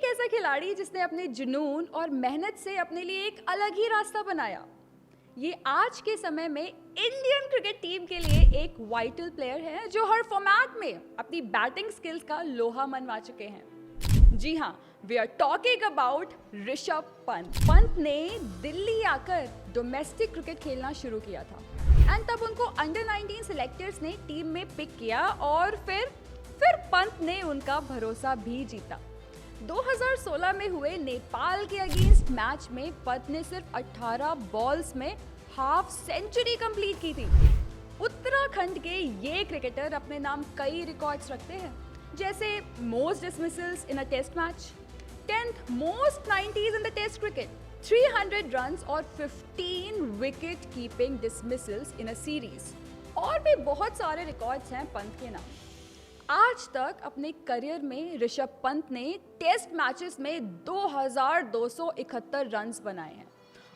एक ऐसा खिलाड़ी जिसने अपने जुनून और मेहनत से अपने लिए एक अलग ही रास्ता बनाया। ये आज के समय में इंडियन क्रिकेट टीम के लिए एक वाइटल प्लेयर है जो हर फॉर्मेट में अपनी बैटिंग स्किल्स का लोहा मनवा चुके हैं। जी हाँ, we are talking about Rishabh Pant. Pant ने दिल्ली आकर डोमेस्टिक क्रिकेट खेलना शुरू किया था एंड तब उनको अंडर 19 सिलेक्टर्स ने टीम में पिक किया और फिर पंत ने उनका भरोसा भी जीता। 2016 में हुए नेपाल के अगेंस्ट मैच में पंत ने सिर्फ 18 बॉल्स में हाफ सेंचुरी कंप्लीट की थी। उत्तराखंड के ये क्रिकेटर अपने नाम कई रिकॉर्ड्स रखते हैं, जैसे most dismissals in a test match, 10th most 90s in the test cricket, 300 runs और 15 wicket keeping dismissals in a series. और भी बहुत सारे रिकॉर्ड्स हैं पंत के नाम। आज तक अपने करियर में ऋषभ पंत ने टेस्ट मैचेस में 2271 रन्स बनाए हैं,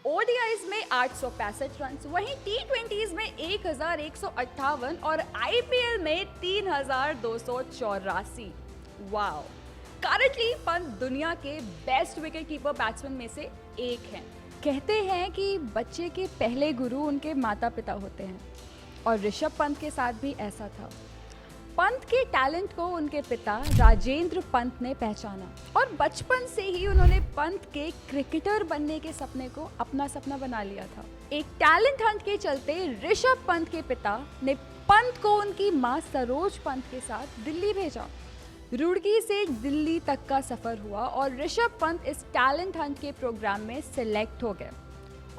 ओडीआईज में 865 रन्स, वहीं टी20s में 1158 और आईपीएल में 3284। वाओ! करंटली पंत दुनिया के बेस्ट विकेट कीपर बैट्समैन में से एक हैं। कहते हैं कि बच्चे के पहले गुरु उनके माता पिता होते हैं और ऋषभ पंत के साथ भी ऐसा था। पंत के टैलेंट को उनके पिता राजेंद्र पंत ने पहचाना और बचपन से ही उन्होंने पंत के क्रिकेटर बनने के सपने को अपना सपना बना लिया था। एक टैलेंट हंट के चलते ऋषभ पंत के पिता ने पंत को उनकी मां सरोज पंत के साथ दिल्ली भेजा। रुड़की से दिल्ली तक का सफर हुआ और ऋषभ पंत इस टैलेंट हंट के प्रोग्राम में सिलेक्ट हो गए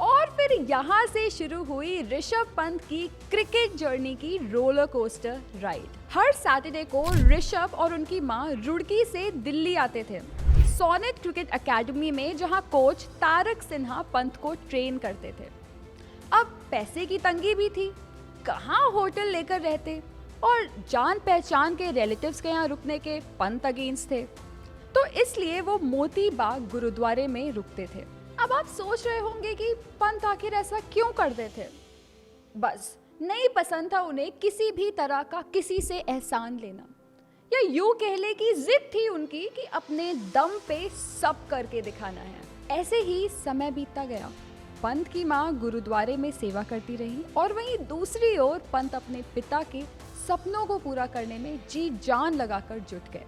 और फिर यहाँ से शुरू हुई ऋषभ पंत की क्रिकेट जर्नी की रोलर कोस्टर राइड। हर सैटरडे को ऋषभ और उनकी मां रुड़की से दिल्ली आते थे सोनेट क्रिकेट एकेडमी में, जहां कोच तारक सिन्हा पंत को ट्रेन करते थे। अब पैसे की तंगी भी थी, कहाँ होटल लेकर रहते और जान पहचान के रिलेटिव्स के यहाँ रुकने के पंत अगेंस्ट थे, तो इसलिए वो मोती बाग गुरुद्वारे में रुकते थे। अब आप सोच रहे होंगे कि पंत आखिर ऐसा क्यों करते थे। बस नहीं पसंद था उन्हें किसी भी तरह का किसी से एहसान लेना, या यूं कह ले कि जिद थी उनकी कि अपने दम पे सब करके दिखाना है। ऐसे ही समय बीतता गया। पंत की मां गुरुद्वारे में सेवा करती रही और वहीं दूसरी ओर पंत अपने पिता के सपनों को पूरा करने में जी जान लगाकर जुट गए।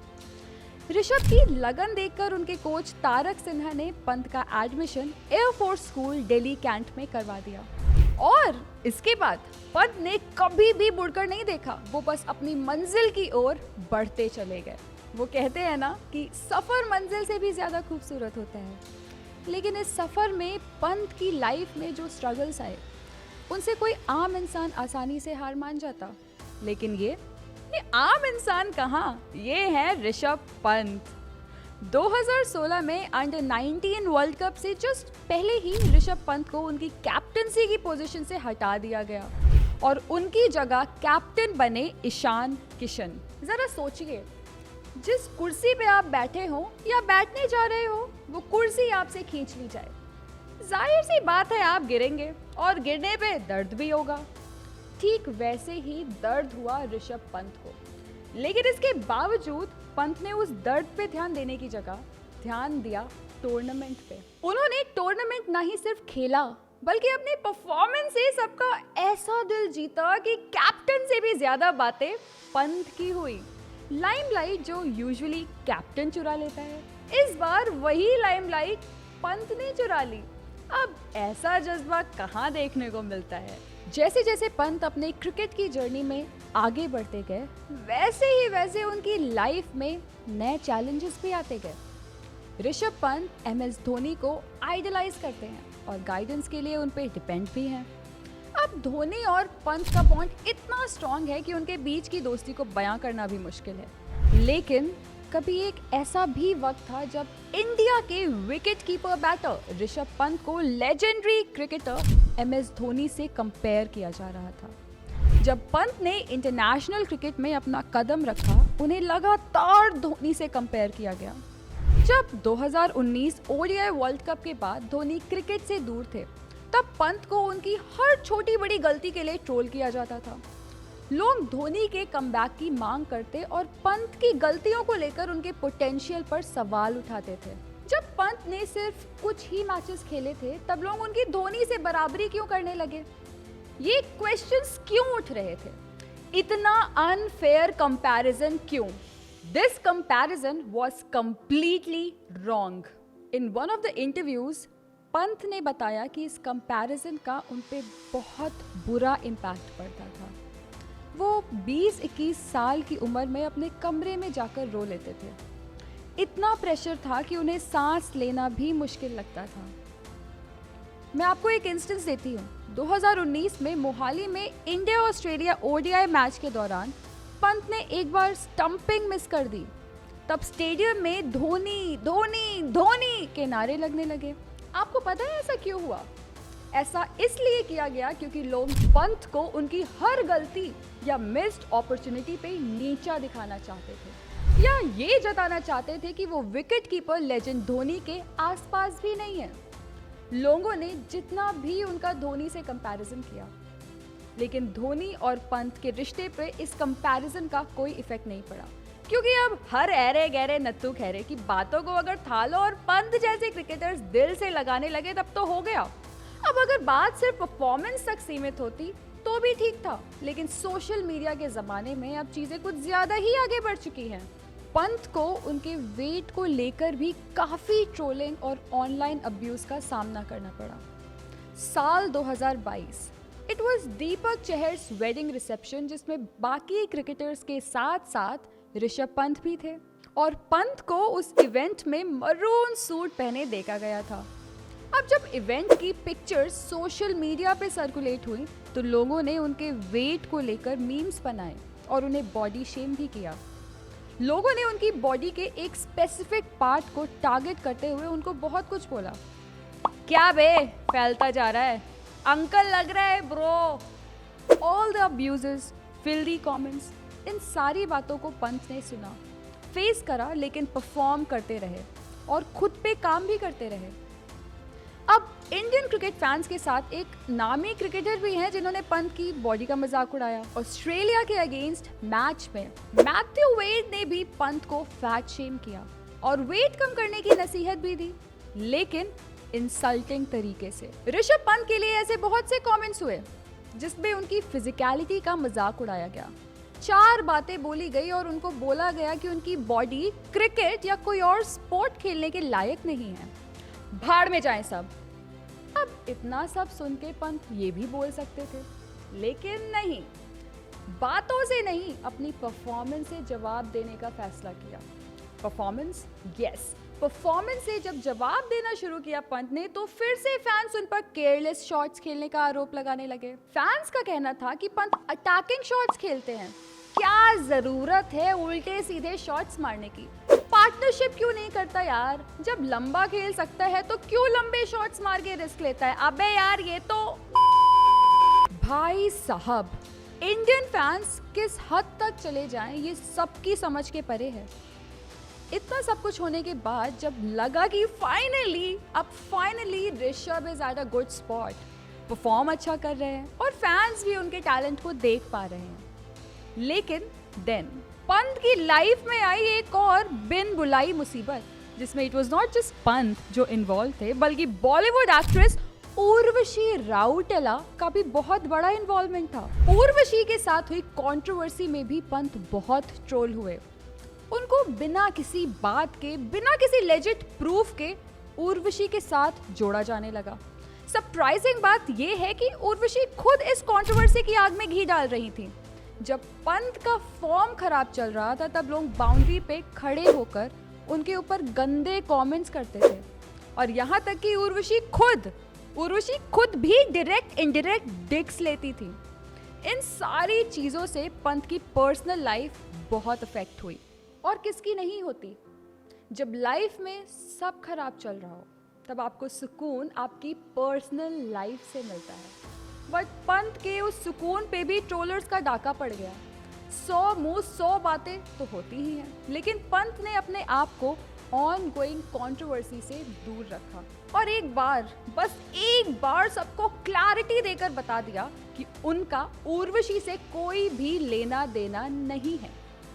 ऋषभ की लगन देखकर उनके कोच तारक सिन्हा ने पंत का admission air force school Delhi cantt में करवा दिया और इसके बाद पंत ने कभी भी मुड़कर नहीं देखा। वो बस अपनी मंजिल की ओर बढ़ते चले गए। वो कहते हैं ना कि सफर मंजिल से भी ज्यादा खूबसूरत होता है, लेकिन इस सफर में पंत की लाइफ में जो स्ट्रगल्स आए उनसे कोई आम इंसान आसानी से हार मान जाता, लेकिन ये आम इंसान कहाँ, ये है ऋषभ पंत। 2016 में अंडर 19 वर्ल्ड कप से जस्ट पहले ही ऋषभ पंत को उनकी कैप्टनसी की पोजीशन से हटा दिया गया और उनकी जगह कैप्टन बने ईशान किशन। जरा सोचिए, जिस कुर्सी पे आप बैठे हो या बैठने जा रहे हो, वो कुर्सी आपसे खींच ली जाए, जाहिर सी बात है आप गिरेंगे और गिरने पे दर्द भी होगा। ठीक वैसे ही दर्द हुआ ऋषभ पंत को, लेकिन इसके बावजूद पंत ने उस दर्द पे ध्यान देने की जगह ध्यान दिया टूर्नामेंट पे। उन्होंने टूर्नामेंट ना ही सिर्फ खेला बल्कि अपनी परफॉर्मेंस से सबका ऐसा दिल जीता कि कैप्टन से भी ज्यादा बातें पंत की हुई। लाइमलाइट जो यूजुअली कैप्टन चुरा लेता है, इस बार वही लाइमलाइट पंत ने चुरा ली। अब ऐसा जज्बा कहाँ देखने को मिलता है। जैसे जैसे पंत अपने क्रिकेट की जर्नी में आगे बढ़ते गए, वैसे उनकी लाइफ में नए चैलेंजेस भी आते गए। ऋषभ पंत एमएस धोनी को आइडलाइज करते हैं और गाइडेंस के लिए उन पे डिपेंड भी हैं। अब धोनी और पंत का बॉन्ड इतना स्ट्रॉन्ग है कि उनके बीच की दोस्ती को बयां करना भी मुश्किल है। लेकिन कभी एक ऐसा भी वक्त था जब इंडिया के wicket keeper batter Rishabh Pant को लेजेंडरी क्रिकेटर एमएस धोनी से कंपेयर किया जा रहा था। जब पंत ने इंटरनेशनल क्रिकेट में अपना कदम रखा, उन्हें लगातार धोनी से कंपेयर किया गया। जब 2019 ओडीआई वर्ल्ड कप के बाद धोनी क्रिकेट से दूर थे, तब पंत को उनकी हर छोटी बड़ी गलती के लिए ट्रोल किया जाता था। लोग धोनी के कमबैक की मांग करते और पंत की गलतियों को लेकर उनके पोटेंशियल पर सवाल उठाते थे। जब पंत ने सिर्फ कुछ ही मैचेस खेले थे तब लोग उनकी धोनी से बराबरी क्यों करने लगे? ये क्वेश्चंस क्यों उठ रहे थे? इतना अनफेयर कंपैरिजन क्यों? This comparison was completely wrong. In one of the interviews Pant ने बताया कि इस कंपैरिजन का उन पे बहुत बुरा इम्पैक्ट पड़ता था। वो 20-21 साल की उम्र में अपने कमरे में जाकर रो लेते थे। इतना प्रेशर था कि उन्हें सांस लेना भी मुश्किल लगता था। मैं आपको एक इंस्टेंस देती हूँ। 2019 में मोहाली में इंडिया ऑस्ट्रेलिया ओडीआई मैच के दौरान पंत ने एक बार स्टंपिंग मिस कर दी। तब स्टेडियम में धोनी धोनी धोनी के नारे लगने लगे। आपको पता है ऐसा क्यों हुआ? ऐसा इसलिए किया गया क्योंकि लोग पंत को उनकी हर गलती या मिस्ड अपॉर्चुनिटी पे नीचा दिखाना चाहते थे, या ये जताना चाहते थे कि वो विकेट कीपर लेजेंड धोनी के आसपास भी नहीं है। लोगों ने जितना भी उनका धोनी से कंपैरिजन किया, लेकिन धोनी और पंत के रिश्ते पे इस कंपैरिजन का कोई इफेक्ट नहीं पड़ा, क्योंकि अब हर ऐरे गहरे नत्थु खैरे की बातों को अगर थालो और पंत जैसे क्रिकेटर्स दिल से लगाने लगे तब तो हो गया। अब अगर बात सिर्फ परफॉर्मेंस तक सीमित होती तो भी ठीक था, लेकिन सोशल मीडिया के ज़माने में अब चीज़ें कुछ ज़्यादा ही आगे बढ़ चुकी हैं। पंत को उनके वेट को लेकर भी काफ़ी ट्रोलिंग और ऑनलाइन अब्यूज़ का सामना करना पड़ा। साल 2022 it was Deepak Chahar's wedding reception, जिसमें बाकी क्रिकेटर्स के साथ साथ ऋषभ पंत भी थे, और पंत को उस इवेंट में मरून सूट पहने देखा गया था। अब जब इवेंट की पिक्चर्स सोशल मीडिया पे सर्कुलेट हुई तो लोगों ने उनके वेट को लेकर मीम्स बनाए और उन्हें बॉडी शेम भी किया। लोगों ने उनकी बॉडी के एक स्पेसिफिक पार्ट को टारगेट करते हुए उनको बहुत कुछ बोला। क्या बे फैलता जा रहा है, अंकल लग रहा है bro. All the abuses, filthy comments, इन सारी बातों को पंत ने सुना, फेस करा, लेकिन परफॉर्म करते रहे और खुद पे काम भी करते रहे। अब इंडियन क्रिकेट फैंस के साथ एक नामी क्रिकेटर भी हैं जिन्होंने पंत की बॉडी का मजाक उड़ाया। ऑस्ट्रेलिया के अगेंस्ट मैच में मैथ्यू वेड ने भी पंत को फैट शेम किया और वेट कम करने की नसीहत भी दी, लेकिन इंसल्टिंग तरीके से। ऋषभ पंत के लिए ऐसे बहुत से कमेंट्स हुए जिसमें उनकी फिजिकलिटी का मजाक उड़ाया गया। 4 बातें बोली गई और उनको बोला गया कि उनकी बॉडी क्रिकेट या कोई और स्पोर्ट खेलने के लायक नहीं है, भाड़ में जाएं सब। अब इतना सब सुन के पंत ये भी बोल सकते थे, लेकिन नहीं, बातों से नहीं, अपनी परफॉर्मेंस से जवाब देने का फैसला किया। परफॉर्मेंस, यस, परफॉर्मेंस से जब जवाब देना शुरू किया पंत ने, तो फिर से फैंस उन पर केयरलेस शॉट्स खेलने का आरोप लगाने लगे। फैंस का कहना था कि पंत अटैकिंग शॉट्स खेलते हैं, क्या जरूरत है उल्टे सीधे शॉट्स मारने की? पार्टनरशिप क्यों नहीं करता यार? जब लंबा खेल सकता है तो क्यों लंबे शॉट्स मार के रिस्क लेता है? अबे यार, ये तो भाई साहब, इंडियन फैंस किस हद तक चले जाएं ये सबकी समझ के परे है। इतना सब कुछ होने के बाद जब लगा कि finally Rishabh is at a good spot, perform अच्छा कर रहे हैं और फैंस भी उनके टैलेंट को देख पा रहे हैं, लेकिन देन पंत की लाइफ में आई एक और बिन बुलाई मुसीबत, जिसमें it was not just Pant जो इन्वॉल्व थे, बल्कि बॉलीवुड एक्ट्रेस उर्वशी राउटेला का भी बहुत बड़ा इन्वॉल्वमेंट था। उर्वशी के साथ हुई कंट्रोवर्सी में भी पंत बहुत ट्रोल हुए। उनको बिना किसी बात के, बिना किसी लेजिट प्रूफ के उर्वशी के साथ जोड़ा जाने लगा। सरप्राइजिंग बात यह है कि उर्वशी खुद इस कंट्रोवर्सी की आग में घी डाल रही थी। जब पंत का फॉर्म खराब चल रहा था तब लोग बाउंड्री पे खड़े होकर उनके ऊपर गंदे कमेंट्स करते थे, और यहाँ तक कि उर्वशी खुद भी डायरेक्ट इनडायरेक्ट डिग्स लेती थी। इन सारी चीज़ों से पंत की पर्सनल लाइफ बहुत अफेक्ट हुई, और किसकी नहीं होती। जब लाइफ में सब खराब चल रहा हो तब आपको सुकून आपकी पर्सनल लाइफ से मिलता है, बट पंत के उस सुकून पे भी ट्रोलर्स का डाका पड़ गया। 100 मुंह 100 बातें तो होती ही हैं, लेकिन पंत ने अपने आप को ऑन गोइंग कंट्रोवर्सी से दूर रखा और एक बार, बस एक बार सबको क्लैरिटी देकर बता दिया कि उनका उर्वशी से कोई भी लेना देना नहीं है।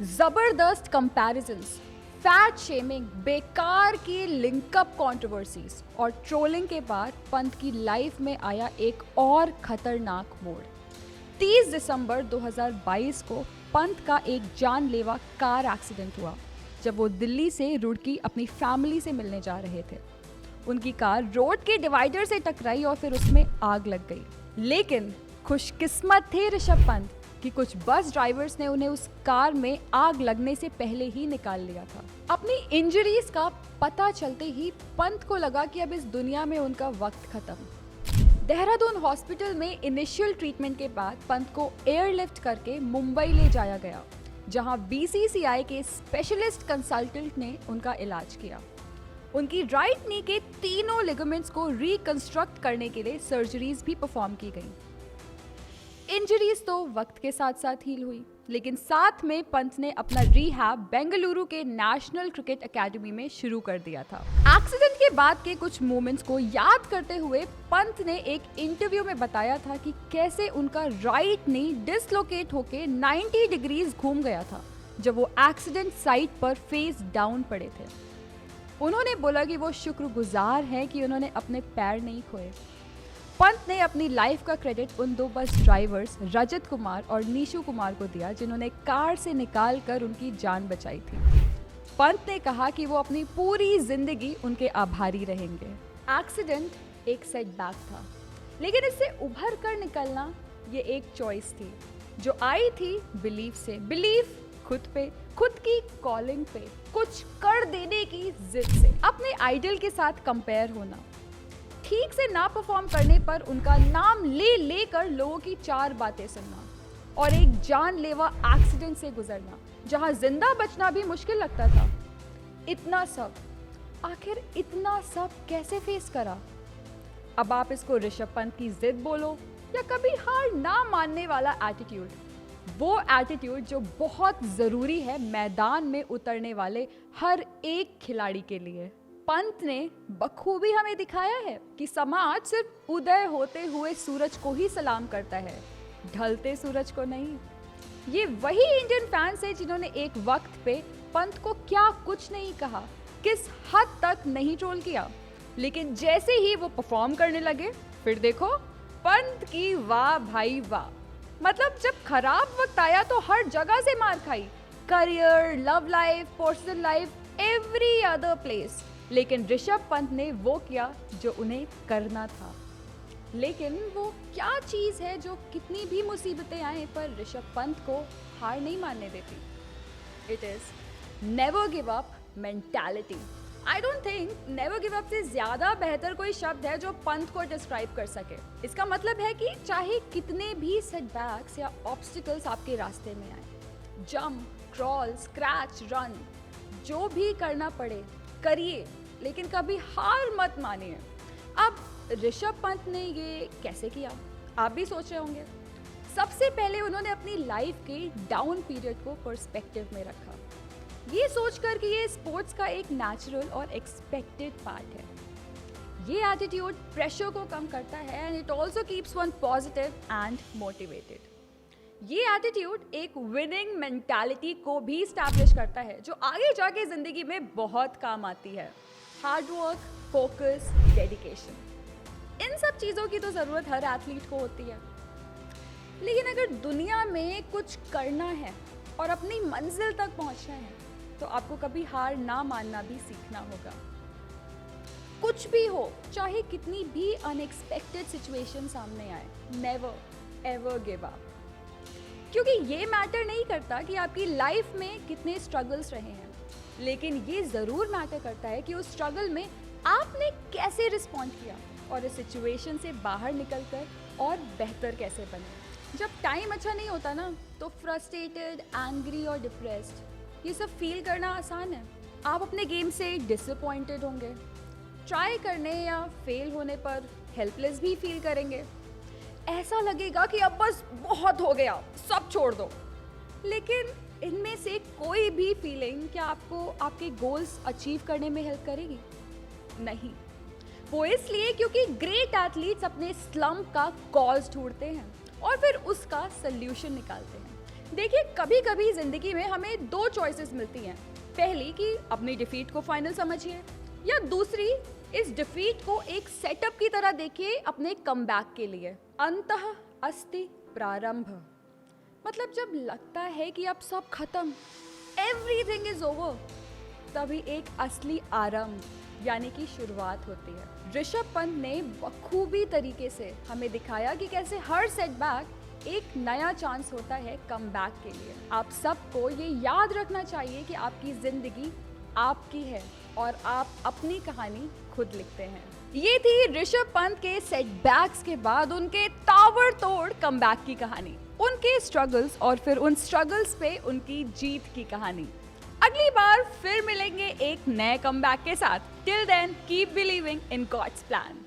जबरदस्त कंपैरिजंस, फैट शेमिंग, बेकार की लिंकअप कंट्रोवर्सीज और ट्रोलिंग के बाद पंत की लाइफ में आया एक और खतरनाक मोड़। 30 दिसंबर 2022 को पंत का एक जानलेवा कार एक्सीडेंट हुआ जब वो दिल्ली से रुड़की अपनी फैमिली से मिलने जा रहे थे। उनकी कार रोड के डिवाइडर से टकराई और फिर उसमें आग लग गई। लेकिन खुशकिस्मत थे ऋषभ पंत कि कुछ बस ड्राइवर्स ने उन्हें उस कार में आग लगने से पहले ही निकाल लिया था। अपनी इंजरीज का पता चलते ही पंत को लगा कि अब इस दुनिया में उनका वक्त खत्म। देहरादून हॉस्पिटल में इनिशियल ट्रीटमेंट के बाद पंत को एयरलिफ्ट करके मुंबई ले जाया गया, जहां बीसीसीआई के स्पेशलिस्ट कंसल्टेंट ने उनका इलाज किया। उनकी राइट नी के तीनों लिगामेंट्स को रिकंस्ट्रक्ट करने के लिए सर्जरीज भी परफॉर्म की गई। इंजरीज तो वक्त के साथ साथ हील हुई, लेकिन साथ में पंत ने अपना रिहैब बेंगलुरु के नेशनल क्रिकेट एकेडमी में शुरू कर दिया था। एक्सीडेंट के बाद के कुछ मोमेंट्स को याद करते हुए पंत ने एक इंटरव्यू में बताया था कि कैसे उनका राइट नी डिसलोकेट होके 90 डिग्रीज घूम गया था जब वो एक्सीडेंट साइट पर फेस डाउन पड़े थे। उन्होंने बोला कि वो शुक्रगुजार हैं कि उन्होंने अपने पैर नहीं खोए। पंत ने अपनी लाइफ का क्रेडिट उन दो बस ड्राइवर्स रजत कुमार और नीशू कुमार को दिया जिन्होंने कार से निकालकर उनकी जान बचाई थी। पंत ने कहा कि वो अपनी पूरी जिंदगी उनके आभारी रहेंगे। एक्सीडेंट एक सेटबैक था, लेकिन इससे उभर कर निकलना ये एक चॉइस थी जो आई थी बिलीफ से। बिलीफ खुद पे, खुद की कॉलिंग पे, कुछ कर देने की जिद से, अपने आइडल के साथ कंपेयर होना, ठीक से ना परफॉर्म करने पर उनका नाम ले लेकर लोगों की चार बातें सुनना और एक जानलेवा एक्सीडेंट से गुजरना जहां जिंदा बचना भी मुश्किल लगता था। इतना सब, आखिर इतना सब कैसे फेस करा? अब आप इसको ऋषभ पंत की जिद बोलो या कभी हार ना मानने वाला एटीट्यूड, वो एटीट्यूड जो बहुत जरूरी है मैदान में उतरने वाले हर एक खिलाड़ी के लिए। पंत ने बखूबी हमें दिखाया है कि समाज सिर्फ उदय होते हुए सूरज को ही सलाम करता है, ढलते सूरज को नहीं। ये वही इंडियन फैंस है जिन्होंने एक वक्त पे पंत को क्या कुछ नहीं कहा, किस हद तक नहीं ट्रोल किया, लेकिन जैसे ही वो परफॉर्म करने लगे फिर देखो पंत की वाह भाई वाह। मतलब जब खराब वक्त आया तो हर जगह से मार खाई, career, love life, personal life, every other place, लेकिन ऋषभ पंत ने वो किया जो उन्हें करना था। लेकिन वो क्या चीज़ है जो कितनी भी मुसीबतें आए पर ऋषभ पंत को हार नहीं मानने देती? It is never give up mentality. I don't think never give up से ज़्यादा बेहतर कोई शब्द है जो पंत को डिस्क्राइब कर सके। इसका मतलब है कि चाहे कितने भी सेटबैक्स या ऑब्स्टिकल्स आपके रास्ते में आए, जंप, क्रॉल, स्क्रैच, रन, जो भी करना पड़े करिए, लेकिन कभी हार मत मानिए। अब ऋषभ पंत ने ये कैसे किया, आप भी सोच रहे होंगे। सबसे पहले उन्होंने अपनी लाइफ के डाउन पीरियड को पर्सपेक्टिव में रखा, ये सोचकर कि ये स्पोर्ट्स का एक नेचुरल और एक्सपेक्टेड पार्ट है। ये एटीट्यूड प्रेशर को कम करता है and it also keeps one positive and motivated. ये एटीट्यूड एक विनिंग मेंटालिटी को भी स्टैब्लिश करता है जो आगे जाके जिंदगी में बहुत काम आती है। हार्ड वर्क, फोकस, डेडिकेशन, इन सब चीज़ों की तो ज़रूरत हर एथलीट को होती है। लेकिन अगर दुनिया में कुछ करना है और अपनी मंजिल तक पहुंचना है तो आपको कभी हार ना मानना भी सीखना होगा। कुछ भी हो, चाहे कितनी भी अनएक्सपेक्टेड सिचुएशन सामने आए, नेवर एवर गिव अप। क्योंकि ये मैटर नहीं करता कि आपकी लाइफ में कितने स्ट्रगल्स रहे हैं, लेकिन ये ज़रूर मैटर करता है कि उस स्ट्रगल में आपने कैसे रिस्पॉन्ड किया और इस सिचुएशन से बाहर निकलकर और बेहतर कैसे बने। जब टाइम अच्छा नहीं होता ना तो फ्रस्ट्रेटेड, एंग्री और डिप्रेस्ड ये सब फील करना आसान है। आप अपने गेम से डिसअपॉइंटेड होंगे, ट्राई करने या फेल होने पर हेल्पलेस भी फील करेंगे। ऐसा लगेगा कि अब बस बहुत हो गया, सब छोड़ दो। लेकिन इनमें से कोई भी फीलिंग क्या आपको आपके गोल्स अचीव करने में हेल्प करेगी? नहीं। वो इसलिए क्योंकि ग्रेट एथलीट्स अपने स्लम्प का कॉज ढूंढते हैं और फिर उसका सल्यूशन निकालते हैं। देखिए, कभी कभी जिंदगी में हमें दो चॉइसेस मिलती हैं। पहली कि अपनी डिफीट को फाइनल समझिए, या दूसरी इस डिफीट को एक सेटअप की तरह देखिए अपने कमबैक के लिए। अंतः अस्ति प्रारंभ, मतलब जब लगता है कि अब सब खत्म, एवरीथिंग इज ओवर, तभी एक असली आरंभ यानी कि शुरुआत होती है। ऋषभ पंत ने बखूबी तरीके से हमें दिखाया कि कैसे हर सेटबैक एक नया चांस होता है कमबैक के लिए। आप सबको ये याद रखना चाहिए कि आपकी जिंदगी आपकी है और आप अपनी कहानी खुद लिखते हैं। ये थी ऋषभ पंत के सेटबैक्स के बाद उनके ताबड़तोड़ कमबैक की कहानी, उनके स्ट्रगल्स और फिर उन स्ट्रगल्स पे उनकी जीत की कहानी। अगली बार फिर मिलेंगे एक नए कमबैक के साथ। Till then keep believing in God's plan.